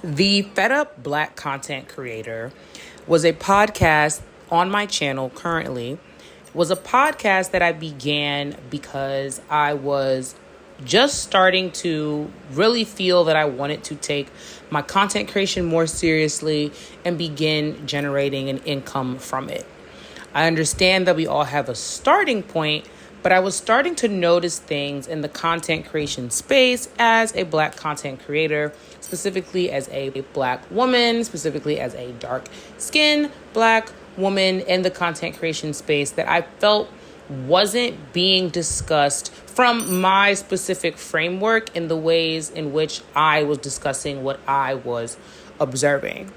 The Fed Up Black Content Creator was a podcast on my channel currently. Was a podcast that I began because I was just starting to really feel that I wanted to take my content creation more seriously and begin generating an income from it. I understand that we all have a starting point, but I was starting to notice things in the content creation space as a Black content creator, specifically as a Black woman, specifically as a dark-skinned Black woman in the content creation space that I felt wasn't being discussed from my specific framework in the ways in which I was discussing what I was observing.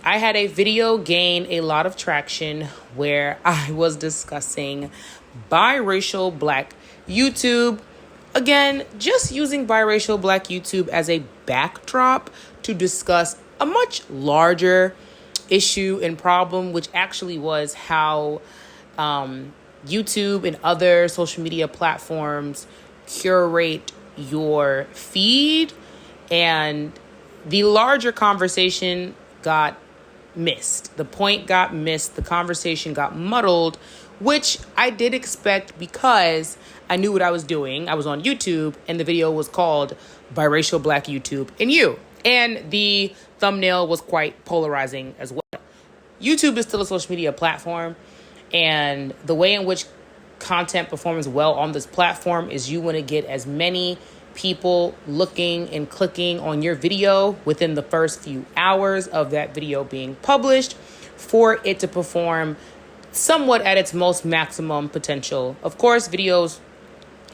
I had a video gain a lot of traction where I was discussing biracial Black YouTube. Again, just using biracial Black YouTube as a backdrop to discuss a much larger issue and problem, which actually was how YouTube and other social media platforms curate your feed, and the larger conversation got missed. The point got missed. The conversation got muddled, which I did expect because I knew what I was doing. I was on YouTube and the video was called Biracial Black YouTube and You. And the thumbnail was quite polarizing as well. YouTube is still a social media platform, and the way in which content performs well on this platform is you want to get as many people looking and clicking on your video within the first few hours of that video being published for it to perform somewhat at its most maximum potential. Of course, videos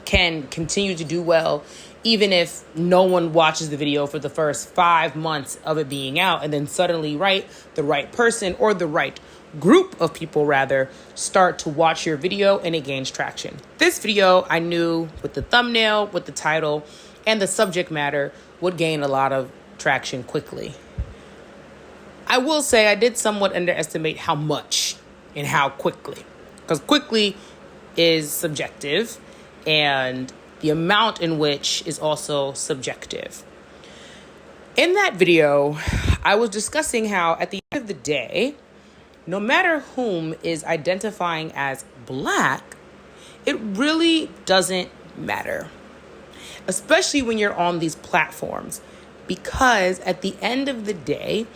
can continue to do well even if no one watches the video for the first 5 months of it being out, and then suddenly, the right person or the right group of people rather start to watch your video and it gains traction. This video, I knew with the thumbnail, with the title, and the subject matter would gain a lot of traction quickly. I will say I did somewhat underestimate how much and how quickly, because quickly is subjective and the amount in which is also subjective. In that video, I was discussing how at the end of the day, no matter whom is identifying as Black, it really doesn't matter, especially when you're on these platforms, because at the end of the day,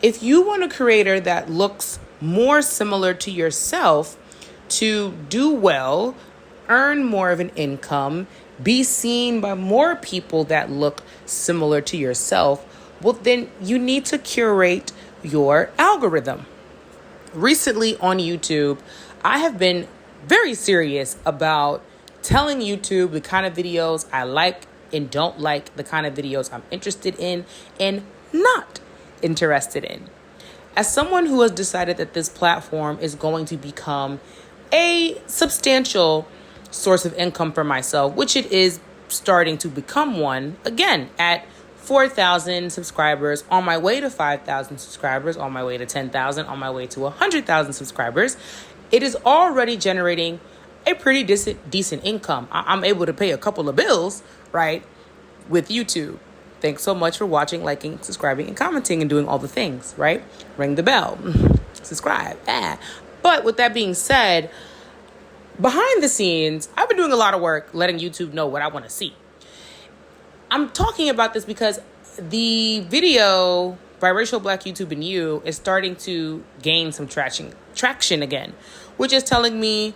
if you want a creator that looks more similar to yourself to do well, earn more of an income, be seen by more people that look similar to yourself, well, then you need to curate your algorithm. Recently on YouTube, I have been very serious about telling YouTube the kind of videos I like and don't like, the kind of videos I'm interested in and not interested in. As someone who has decided that this platform is going to become a substantial source of income for myself, which it is starting to become one, again, at 4,000 subscribers, on my way to 5,000 subscribers, on my way to 10,000, on my way to 100,000 subscribers, it is already generating a pretty decent income. I'm able to pay a couple of bills, with YouTube. Thanks so much for watching, liking, subscribing, and commenting, and doing all the things, Ring the bell, subscribe. But with that being said, behind the scenes, I've been doing a lot of work letting YouTube know what I want to see. I'm talking about this because the video, Biracial Black YouTube and You, is starting to gain some traction again, which is telling me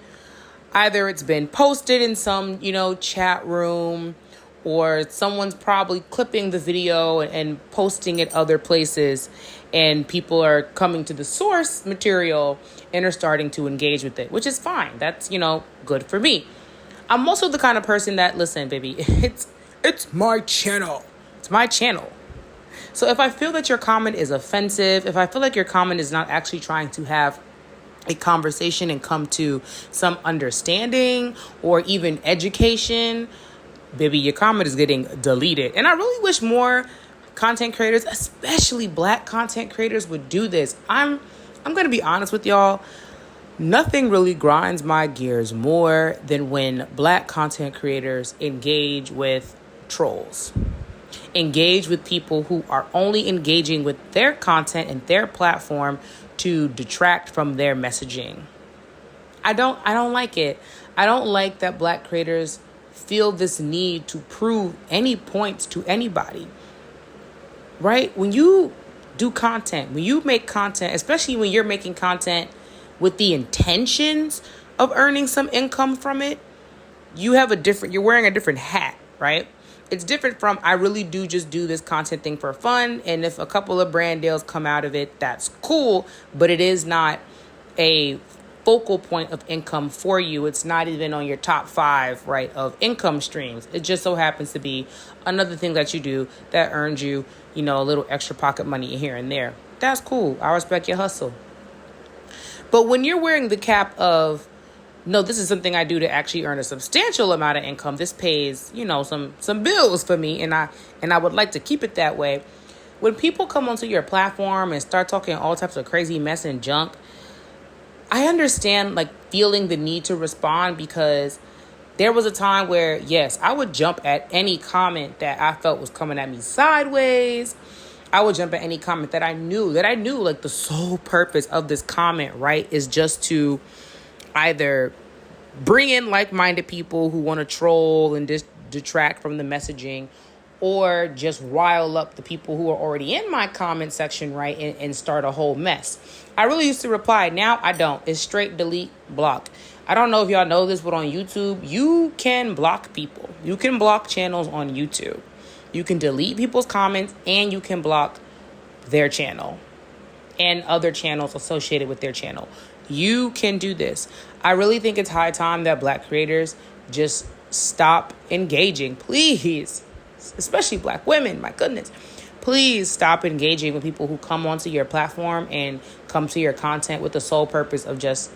either it's been posted in some, chat room, or someone's probably clipping the video and posting it other places, and people are coming to the source material and are starting to engage with it, which is fine. That's, good for me. I'm also the kind of person that, listen, baby, it's my channel. It's my channel. So if I feel that your comment is offensive, if I feel like your comment is not actually trying to have a conversation and come to some understanding or even education, baby, your comment is getting deleted. And I really wish more content creators, especially Black content creators, would do this. I'm going to be honest with y'all. Nothing really grinds my gears more than when Black content creators engage with trolls. Engage with people who are only engaging with their content and their platform to detract from their messaging. I don't like it. I don't like that Black creators feel this need to prove any points to anybody. Right? When you do content, when you make content, especially when you're making content with the intentions of earning some income from it, you're wearing a different hat, right? It's different from, I really do just do this content thing for fun. And if a couple of brand deals come out of it, that's cool. But it is not a focal point of income for you. It's not even on your top 5, right, of income streams. It just so happens to be another thing that you do that earns you, a little extra pocket money here and there. That's cool. I respect your hustle. But when you're wearing the cap of, no, this is something I do to actually earn a substantial amount of income. This pays, some bills for me, and I would like to keep it that way. When people come onto your platform and start talking all types of crazy mess and junk, I understand feeling the need to respond, because there was a time where, yes, I would jump at any comment that I felt was coming at me sideways. I would jump at any comment that I knew the sole purpose of this comment, right, is just to either bring in like-minded people who want to troll and detract from the messaging, or just rile up the people who are already in my comment section, right, and start a whole mess. I really used to reply. Now I don't. It's straight delete, block. I don't know if y'all know this, but on YouTube, you can block people. You can block channels on YouTube. You can delete people's comments, and you can block their channel and other channels associated with their channel. You can do this. I really think it's high time that Black creators just stop engaging, please. Especially Black women, my goodness. Please stop engaging with people who come onto your platform and come to your content with the sole purpose of just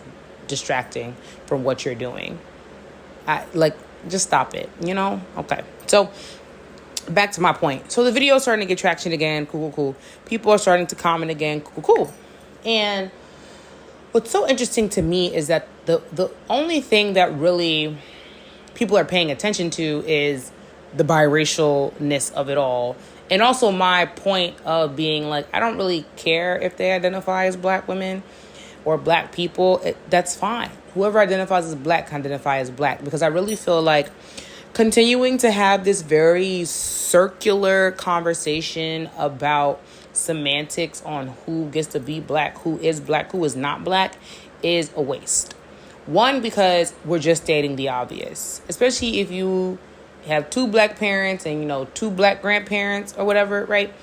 distracting from what you're doing. Just stop it, Okay. So back to my point. So the video is starting to get traction again. Cool. People are starting to comment again. Cool. And what's so interesting to me is that the only thing that really people are paying attention to is the biracialness of it all. And also my point of being I don't really care if they identify as Black women or Black people. That's fine. Whoever identifies as Black can identify as Black, because I really feel like continuing to have this very circular conversation about semantics on who gets to be Black, who is not Black, is a waste. One, because we're just stating the obvious, especially if you have 2 Black parents and, 2 Black grandparents or whatever, right?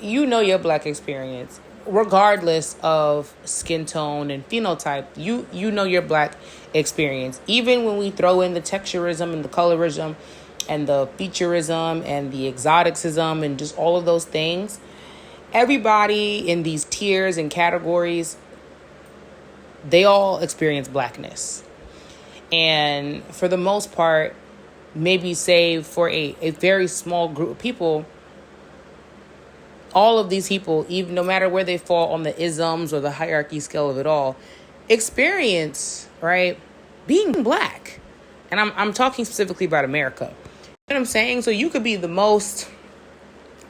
Your Black experience, regardless of skin tone and phenotype, you know your Black experience. Even when we throw in the texturism and the colorism and the featureism and the exoticism and just all of those things, everybody in these tiers and categories, they all experience Blackness. And for the most part, maybe save for a very small group of people, all of these people, even no matter where they fall on the isms or the hierarchy scale of it all, experience, right, being Black. And I'm talking specifically about America. You know what I'm saying? So you could be the most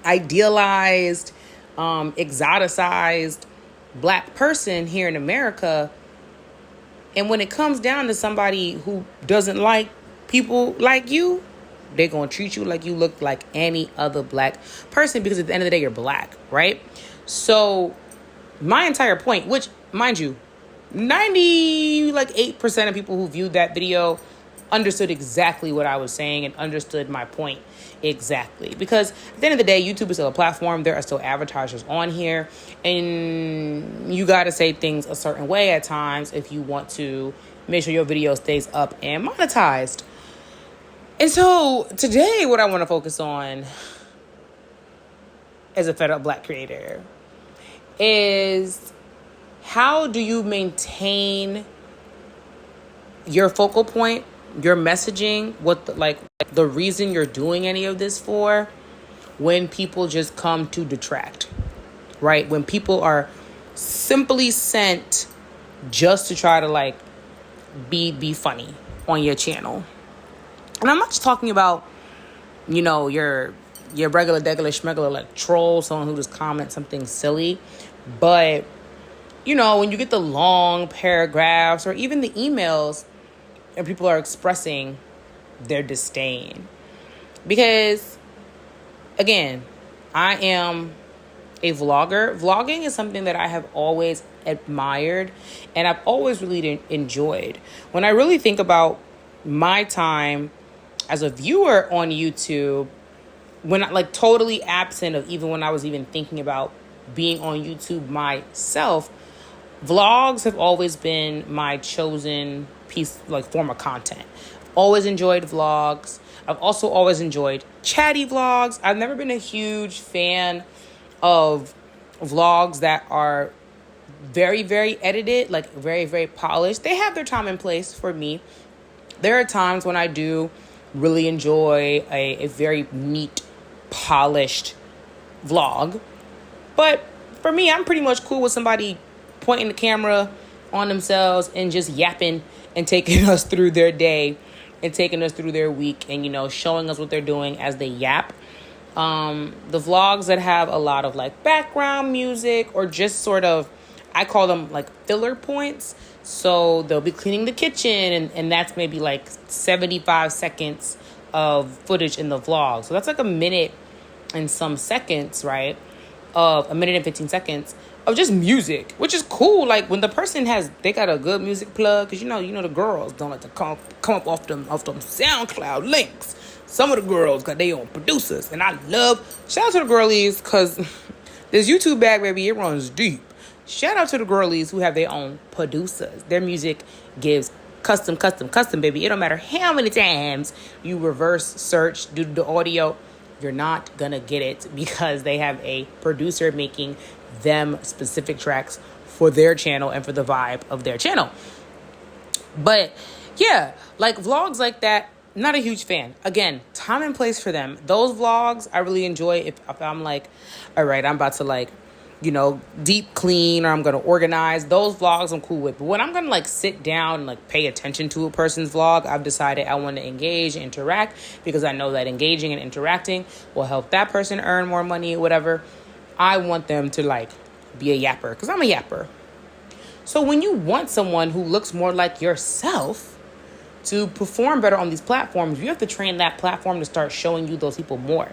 idealized, exoticized Black person here in America, and when it comes down to somebody who doesn't like people like you, they're going to treat you like you look like any other Black person, because at the end of the day, you're Black, right? So my entire point, which, mind you, 98% of people who viewed that video understood exactly what I was saying and understood my point exactly. Because at the end of the day, YouTube is still a platform. There are still advertisers on here, and you got to say things a certain way at times if you want to make sure your video stays up and monetized. And so today, what I want to focus on as a fed up Black creator is, how do you maintain your focal point, your messaging, what the reason you're doing any of this for, when people just come to detract, right? When people are simply sent just to try to be funny on your channel. And I'm not just talking about, your your regular, degular, schmegular, like troll, someone who just comments something silly. But, when you get the long paragraphs or even the emails and people are expressing their disdain. Because, again, I am a vlogger. Vlogging is something that I have always admired and I've always really enjoyed. When I really think about my time as a viewer on YouTube, when like totally absent of even when I was even thinking about being on YouTube myself, vlogs have always been my chosen piece, like form of content. Always enjoyed vlogs. I've also always enjoyed chatty vlogs. I've never been a huge fan of vlogs that are very, very edited, like very, very polished. They have their time and place for me. There are times when I do really enjoy a very neat, polished vlog. But for me, I'm pretty much cool with somebody pointing the camera on themselves and just yapping and taking us through their day and taking us through their week and, showing us what they're doing as they yap. The vlogs that have a lot of like background music or just sort of, I call them like filler points. So they'll be cleaning the kitchen and that's maybe like 75 seconds of footage in the vlog. So that's like a minute and some seconds, right? Of a minute and 15 seconds of just music, which is cool. Like when the person they got a good music plug, because the girls don't like to come up off them SoundCloud links. Some of the girls got their own producers, and I shout out to the girlies, because this YouTube bag, baby, it runs deep. Shout out to the girlies who have their own producers. Their music gives custom, baby. It don't matter how many times you reverse search, do the audio, you're not gonna get it because they have a producer making them specific tracks for their channel and for the vibe of their channel. But yeah, like vlogs like that, not a huge fan. Again, time and place for them. Those vlogs I really enjoy if I'm like, all right, I'm about to deep clean or I'm going to organize. Those vlogs I'm cool with. But when I'm going to sit down and pay attention to a person's vlog, I've decided I want to engage and interact because I know that engaging and interacting will help that person earn more money, whatever. I want them to be a yapper because I'm a yapper. So when you want someone who looks more like yourself to perform better on these platforms, you have to train that platform to start showing you those people more.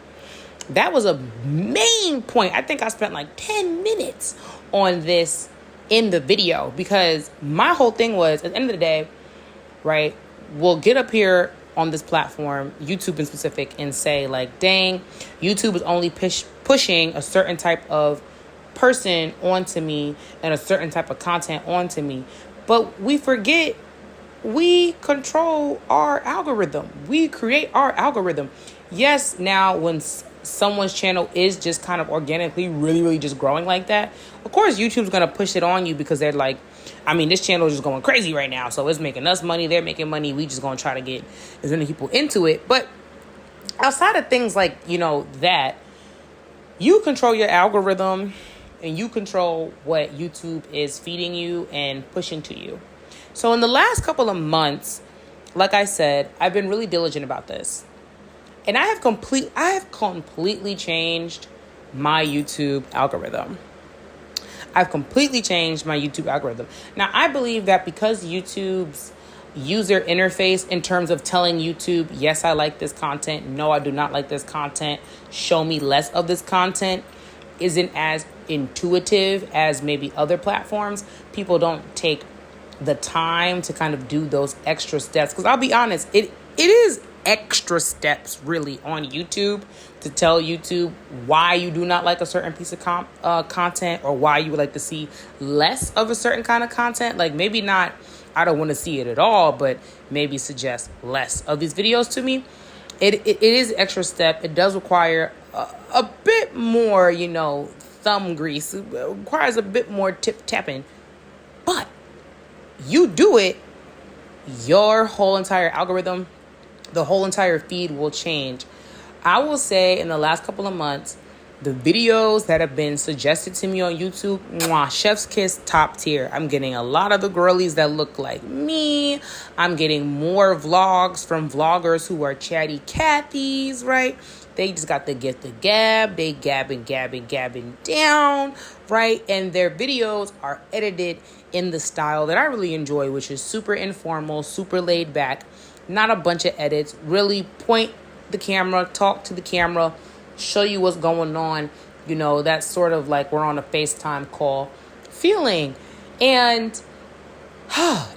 That was a main point. I think I spent 10 minutes on this in the video because my whole thing was, at the end of the day, right, we'll get up here on this platform, YouTube in specific, and say dang, YouTube is only pushing a certain type of person onto me and a certain type of content onto me. But we forget we control our algorithm. We create our algorithm. Yes, now when someone's channel is just kind of organically really, really just growing like that, of course YouTube's going to push it on you because they're this channel is just going crazy right now. So it's making us money. They're making money. We just going to try to get as many people into it. But outside of things that, you control your algorithm and you control what YouTube is feeding you and pushing to you. So in the last couple of months, like I said, I've been really diligent about this. And I have completely changed my YouTube algorithm. I've completely changed my YouTube algorithm. Now, I believe that because YouTube's user interface in terms of telling YouTube, yes, I like this content, no, I do not like this content, show me less of this content, isn't as intuitive as maybe other platforms. People don't take the time to kind of do those extra steps. Because I'll be honest, it is extra steps really on YouTube to tell YouTube why you do not like a certain piece of content or why you would like to see less of a certain kind of content. Maybe not, I don't want to see it at all, but maybe suggest less of these videos to me. It is an extra step. It does require a bit more, thumb grease. It requires a bit more tip-tapping. But you do it, your whole entire algorithm, the whole entire feed will change. I will say in the last couple of months, The videos that have been suggested to me on YouTube, mwah, chef's kiss, top tier. I'm getting a lot of the girlies that look like me. I'm getting more vlogs from vloggers who are chatty Cathys, right? They just got the gift of gab. They gabbing down, right? And their videos are edited in the style that I really enjoy, which is super informal, super laid back, not a bunch of edits. Really point the camera, talk to the camera, show you what's going on. You know, that's sort of like we're on a FaceTime call feeling. And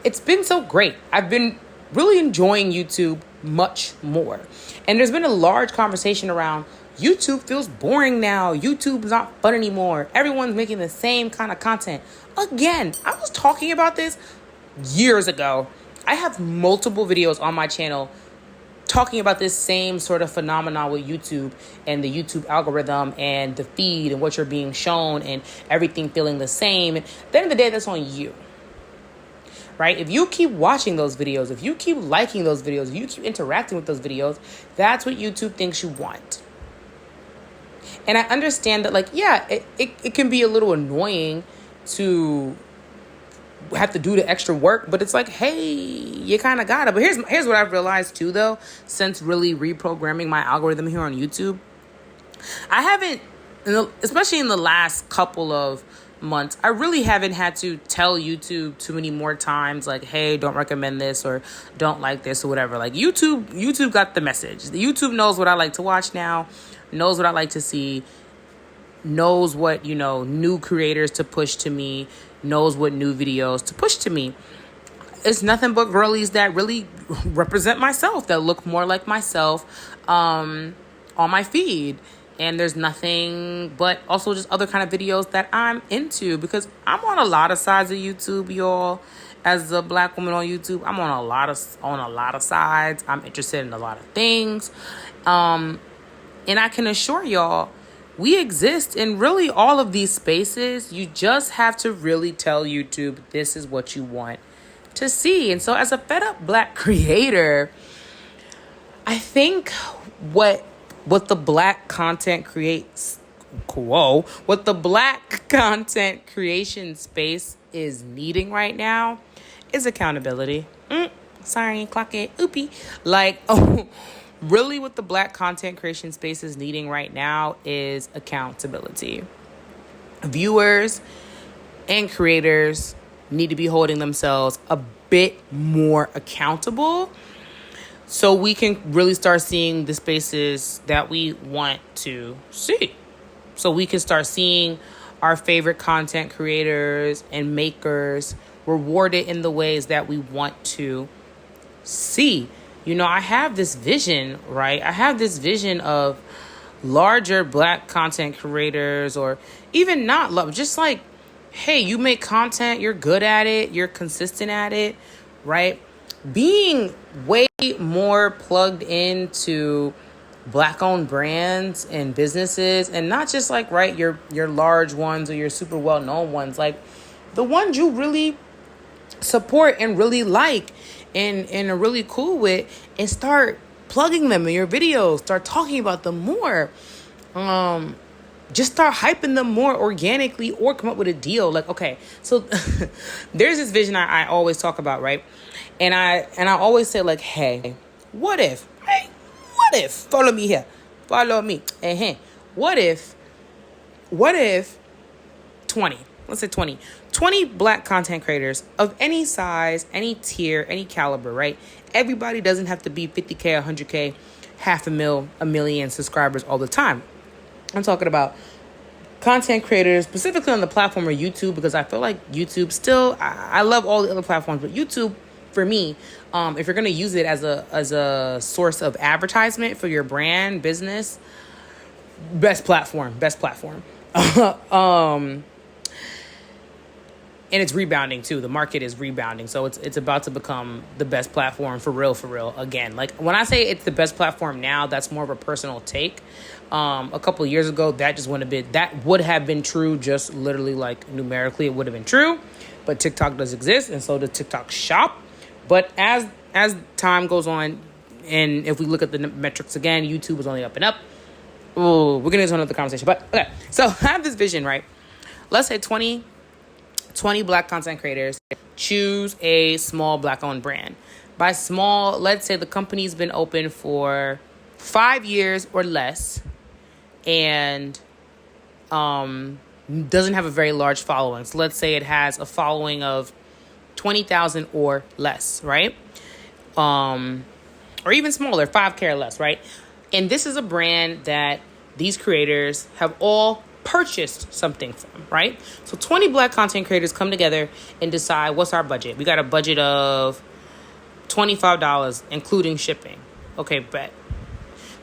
it's been so great. I've been really enjoying YouTube much more. And there's been a large conversation around YouTube feels boring now. YouTube's not fun anymore. Everyone's making the same kind of content. Again, I was talking about this years ago. I have multiple videos on my channel talking about this same sort of phenomenon with YouTube and the YouTube algorithm and the feed and what you're being shown and everything feeling the same. At the end of the day, that's on you, right? If you keep watching those videos, if you keep liking those videos, if you keep interacting with those videos, that's what YouTube thinks you want. And I understand that, like, yeah, it can be a little annoying to have to do the extra work, but it's like, hey, you kind of gotta. But here's what I've realized too, though, since really reprogramming my algorithm here on YouTube. I haven't, especially in the last couple of months, I really haven't had to tell YouTube too many more times, like, hey, don't recommend this or don't like this or whatever. Like, YouTube got the message. YouTube knows what I like to watch now, knows what I like to see, knows what, new creators to push to me, knows what new videos to push to me. It's nothing but girlies that really represent myself, that look more like myself on my feed. And there's nothing but also just other kind of videos that I'm into, because I'm on a lot of sides of YouTube, y'all. As a Black woman on YouTube, I'm on a lot of sides. I'm interested in a lot of things. And I can assure y'all, we exist in really all of these spaces. You just have to really tell YouTube this is what you want to see. And so as a fed up Black creator, I think what the Black content content creation space is needing right now is accountability. Sorry, clock it. Oopie. Like, really what the Black content creation space is needing right now is accountability. Viewers and creators need to be holding themselves a bit more accountable so we can really start seeing the spaces that we want to see. So we can start seeing our favorite content creators and makers rewarded in the ways that we want to see. I have this vision, right? I have this vision of larger Black content creators, or even not just like, hey, you make content, you're good at it, you're consistent at it, right? Being way more plugged into Black-owned brands and businesses, and not just like, right, your large ones or your super well-known ones, like the ones you really support and really like and are really cool with, and start plugging them in your videos, start talking about them more. Just start hyping them more organically, or come up with a deal. Like, okay, so there's this vision I always talk about, right? And I always say, like, hey, what if, follow me here, follow me. What if 20, let's say 20 Black content creators of any size, any tier, any caliber, right? Everybody doesn't have to be 50K, 100K, 500,000, 1 million subscribers all the time. I'm talking about content creators, specifically on the platform of YouTube, because I feel like YouTube still, I love all the other platforms, but YouTube, for me, if you're going to use it as a source of advertisement for your brand, business, best platform. And it's rebounding too. The market is rebounding. So it's about to become the best platform for real. Again, like when I say it's the best platform now, that's more of a personal take. A couple of years ago, that would have been true, just literally like numerically, it would have been true. But TikTok does exist, and so does TikTok Shop. But as time goes on, and if we look at the metrics again, YouTube is only up and up. we're going to get to another conversation. But okay, so I have this vision, right? Let's say 20 Black content creators choose a small Black-owned brand. By small, let's say the company's been open for 5 years or less and doesn't have a very large following. So let's say it has a following of 20,000 or less, right? Or even smaller, 5K or less, right? And this is a brand that these creators have all purchased something from, right? So 20 Black content creators come together and decide, what's our budget? We got a budget of $25, including shipping. Okay, bet.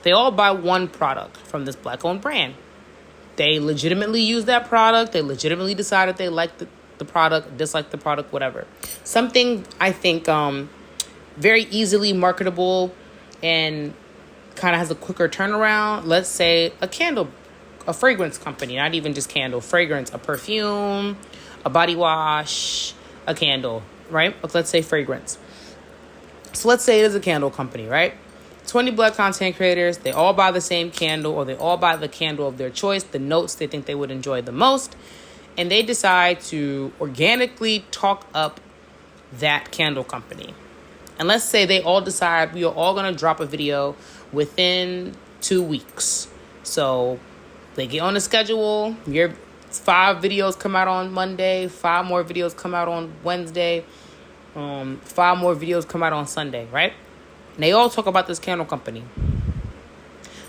They all buy one product from this Black-owned brand. They legitimately use that product. They legitimately decide if they like the product, dislike the product, whatever. Something I think very easily marketable and kind of has a quicker turnaround. Let's say a fragrance company, not even just candle, fragrance, a perfume, a body wash, a candle, right? Let's say fragrance. So let's say it is a candle company, right? 20 Black content creators, they all buy the same candle, or they all buy the candle of their choice, the notes they think they would enjoy the most, and they decide to organically talk up that candle company. And let's say they all decide we are all going to drop a video within 2 weeks. So they get on the schedule. Your 5 videos come out on Monday. 5 more videos come out on Wednesday. 5 more videos come out on Sunday, right? And they all talk about this candle company.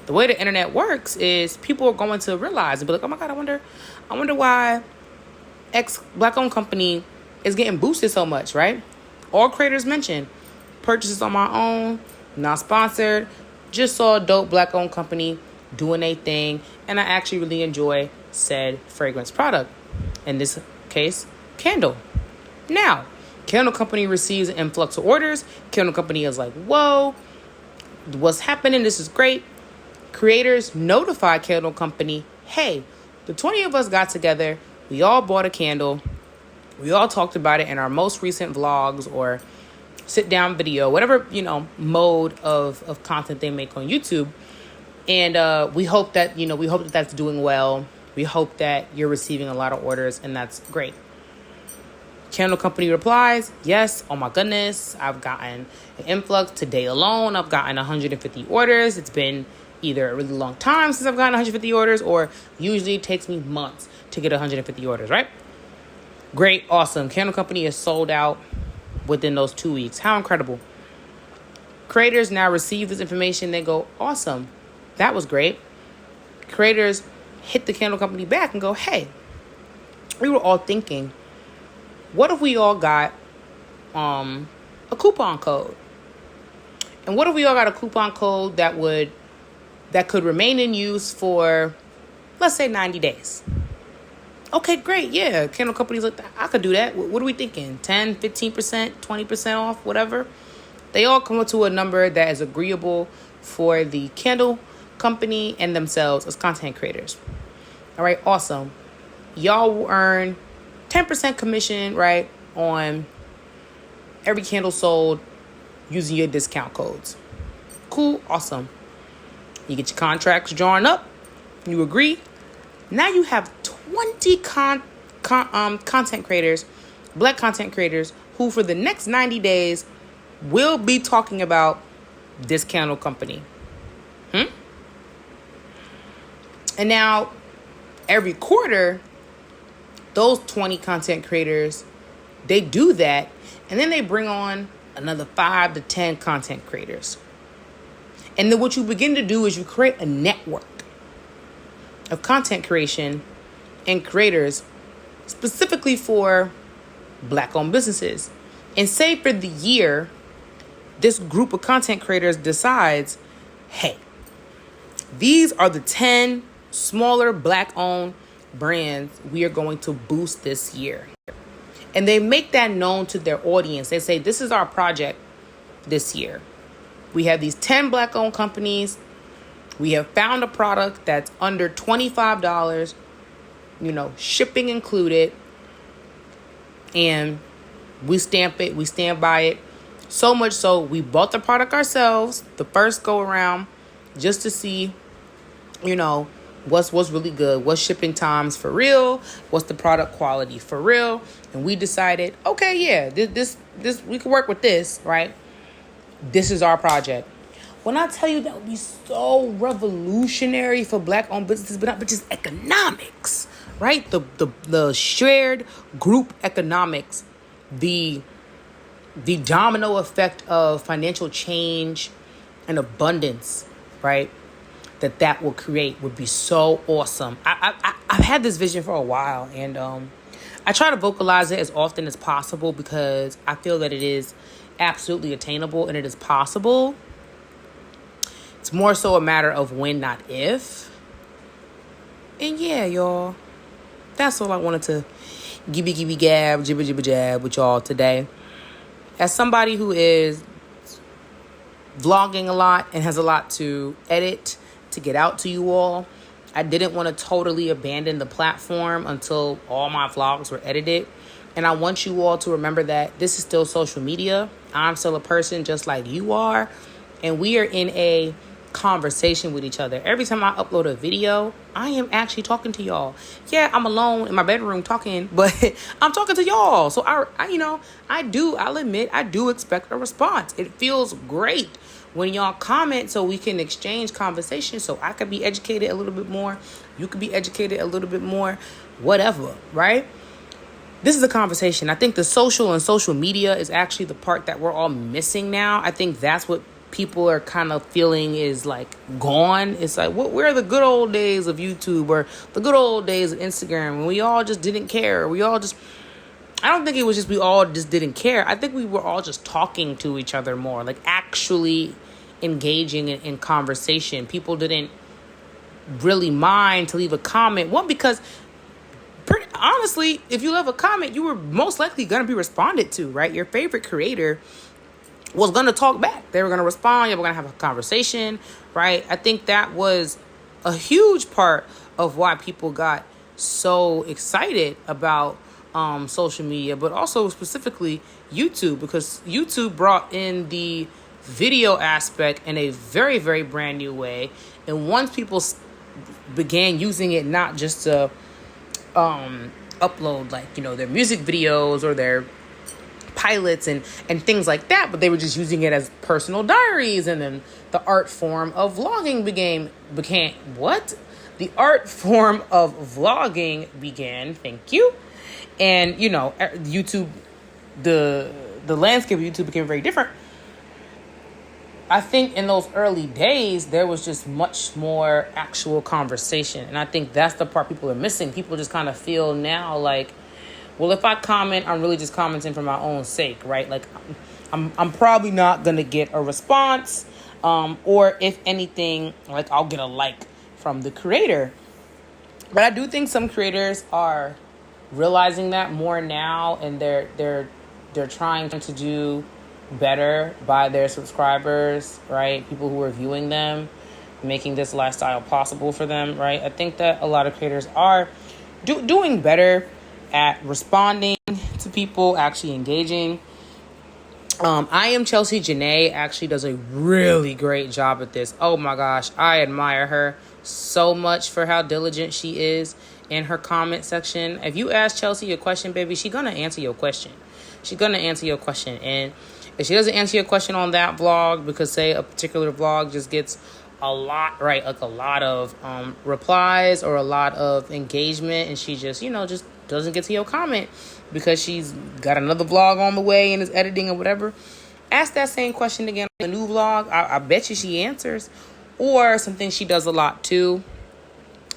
The way the internet works is people are going to realize and be like, oh my God, I wonder why X Black-owned company is getting boosted so much, right? All creators mention purchases on my own, not sponsored, just saw a dope Black-owned company doing a thing, and I actually really enjoy said fragrance product. In this case, candle. Now, candle company receives an influx of orders. Candle company is like, whoa, what's happening? This is great. Creators notify candle company, hey, the 20 of us got together. We all bought a candle. We all talked about it in our most recent vlogs or sit down video, whatever, mode of content they make on YouTube. And we hope that that's doing well. We hope that you're receiving a lot of orders, and that's great. Candle company replies, yes, oh my goodness, I've gotten an influx. Today alone, I've gotten 150 orders. It's been either a really long time since I've gotten 150 orders, or usually it takes me months to get 150 orders, right? Great, awesome. Candle company is sold out within those 2 weeks. How incredible. Creators now receive this information. They go, awesome. That was great. Creators hit the candle company back and go, hey, we were all thinking, what if we all got a coupon code? And what if we all got a coupon code that could remain in use for, let's say, 90 days? Okay, great. Yeah, candle companies like that. I could do that. What are we thinking? 10, 15%, 20% off, whatever. They all come up to a number that is agreeable for the candle company and themselves as content creators. All right, awesome. Y'all will earn 10% commission, right, on every candle sold using your discount codes. Cool, awesome. You get your contracts drawn up. You agree. Now you have 20 content creators, Black content creators, who for the next 90 days will be talking about this candle company. And now every quarter, those 20 content creators, they do that, and then they bring on another 5 to 10 content creators. And then what you begin to do is you create a network of content creation and creators specifically for Black-owned businesses. And say for the year, this group of content creators decides, hey, these are the 10 smaller Black-owned brands we are going to boost this year. And they make that known to their audience. They say, this is our project this year. We have these 10 Black-owned companies. We have found a product that's under $25, shipping included. And we stamp it. We stand by it. So much so, we bought the product ourselves the first go around just to see you know, what's really good, what's shipping times for real, what's the product quality for real. And we decided, okay, yeah, this we can work with this, right? This is our project. When I tell you that would be so revolutionary for Black-owned businesses, but just economics, right? The shared group economics, the domino effect of financial change and abundance, right? That will create would be so awesome. I've had this vision for a while, and I try to vocalize it as often as possible because I feel that it is absolutely attainable and it is possible. It's more so a matter of when, not if. And yeah, y'all, that's all I wanted to gibby gab, jibber jibber jab with y'all today. As somebody who is vlogging a lot and has a lot to edit to get out to you all, I didn't want to totally abandon the platform until all my vlogs were edited. And I want you all to remember that this is still social media. I'm still a person just like you are. And we are in a conversation with each other. Every time I upload a video, I am actually talking to y'all. Yeah, I'm alone in my bedroom talking, but I'm talking to y'all. So I'll admit, I do expect a response. It feels great when y'all comment so we can exchange conversation, so I could be educated a little bit more. You could be educated a little bit more, whatever, right? This is a conversation. I think the social media is actually the part that we're all missing now. I think that's what people are kind of feeling is like gone. It's like, where are the good old days of YouTube or the good old days of Instagram when we all just didn't care? I don't think it was just we all just didn't care. I think we were all just talking to each other more, like actually engaging in conversation. People didn't really mind to leave a comment. One, because honestly, if you leave a comment, you were most likely going to be responded to, right? Your favorite creator was going to talk back. They were going to respond. You were going to have a conversation, right? I think that was a huge part of why people got so excited about social media, but also specifically YouTube, because YouTube brought in the video aspect in a very, very brand new way. And once people began using it, not just to upload their music videos or their pilots and things like that, but they were just using it as personal diaries, and then the art form of vlogging began. Thank you. And YouTube, the landscape of YouTube became very different. I think in those early days there was just much more actual conversation, and I think that's the part people are missing. People just kind of feel now like, well, if I comment, I'm really just commenting for my own sake, right? Like, I'm probably not going to get a response, or if anything, like I'll get a like from the creator. But I do think some creators are realizing that more now, and they're trying to do better by their subscribers, right? People who are viewing them, making this lifestyle possible for them, right? I think that a lot of creators are doing better at responding to people, actually engaging. I Am Chelsea Janae actually does a really great job at this. Oh my gosh, I admire her so much for how diligent she is in her comment section. If you ask Chelsea a question, baby, she's gonna answer your question. And if she doesn't answer your question on that vlog, because say a particular vlog just gets a lot, right, like a lot of replies or a lot of engagement, and she just doesn't get to your comment because she's got another vlog on the way and is editing or whatever, ask that same question again on the new vlog. I bet you she answers. Or something she does a lot too.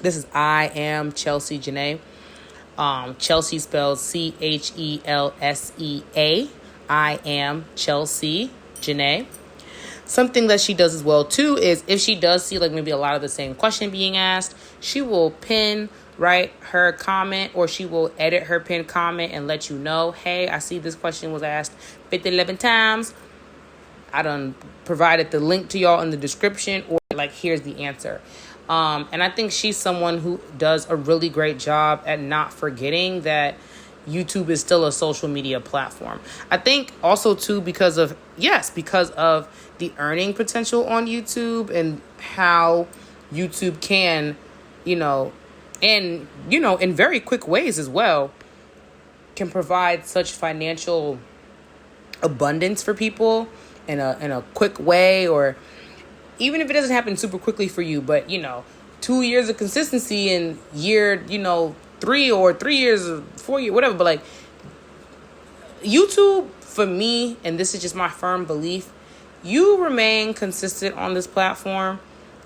This is I Am Chelsea Janae. Chelsea spells Chelseea. I Am Chelsea Janae. Something that she does as well too is if she does see like maybe a lot of the same question being asked, she will pin her comment, or she will edit her pinned comment and let you know, hey, I see this question was asked 11 times. I done provided the link to y'all in the description, or like here's the answer. And I think she's someone who does a really great job at not forgetting that YouTube is still a social media platform. I think also too because of the earning potential on YouTube and how YouTube can, you know, and, you know, in very quick ways as well, can provide such financial abundance for people in a quick way, or even if it doesn't happen super quickly for you, but, you know, 2 years of consistency in year, you know, 3 years or 4 years, whatever. But like YouTube, for me, and this is just my firm belief, you remain consistent on this platform.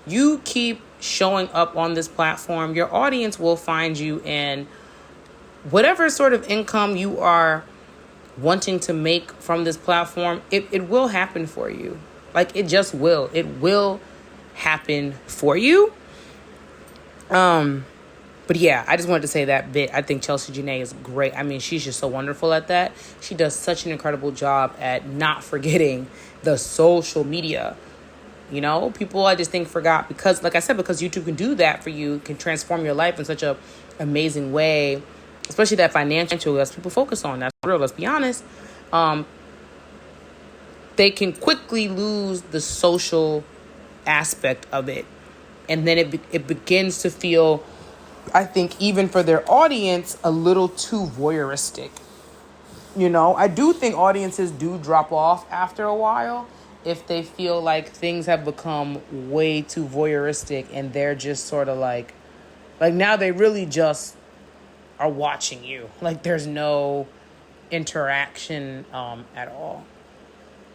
You keep showing up on this platform. Your audience will find you, and whatever sort of income you are wanting to make from this platform, it will happen for you. Like, it just will. It will happen for you. But yeah, I just wanted to say that bit. I think Chelsea Janae is great. I mean, she's just so wonderful at that. She does such an incredible job at not forgetting the social media. You know, people, I just think, forgot, because, like I said, because YouTube can do that for you, can transform your life in such a amazing way, especially that financial, as people focus on. That's real. Let's be honest. They can quickly lose the social aspect of it, and then it begins to feel, I think, even for their audience, a little too voyeuristic. You know, I do think audiences do drop off after a while if they feel like things have become way too voyeuristic, and they're just sort of like now they really just are watching you. Like, there's no interaction at all.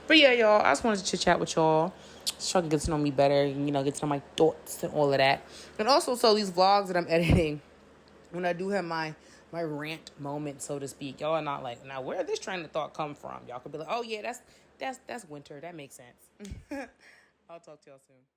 But yeah, y'all, I just wanted to chit chat with y'all. Just try to get to know me better, you know, get to know my thoughts and all of that. And also, so these vlogs that I'm editing, when I do have my rant moment, so to speak, y'all are not like, now where did this train of thought come from? Y'all could be like, oh yeah, that's winter. That makes sense. I'll talk to y'all soon.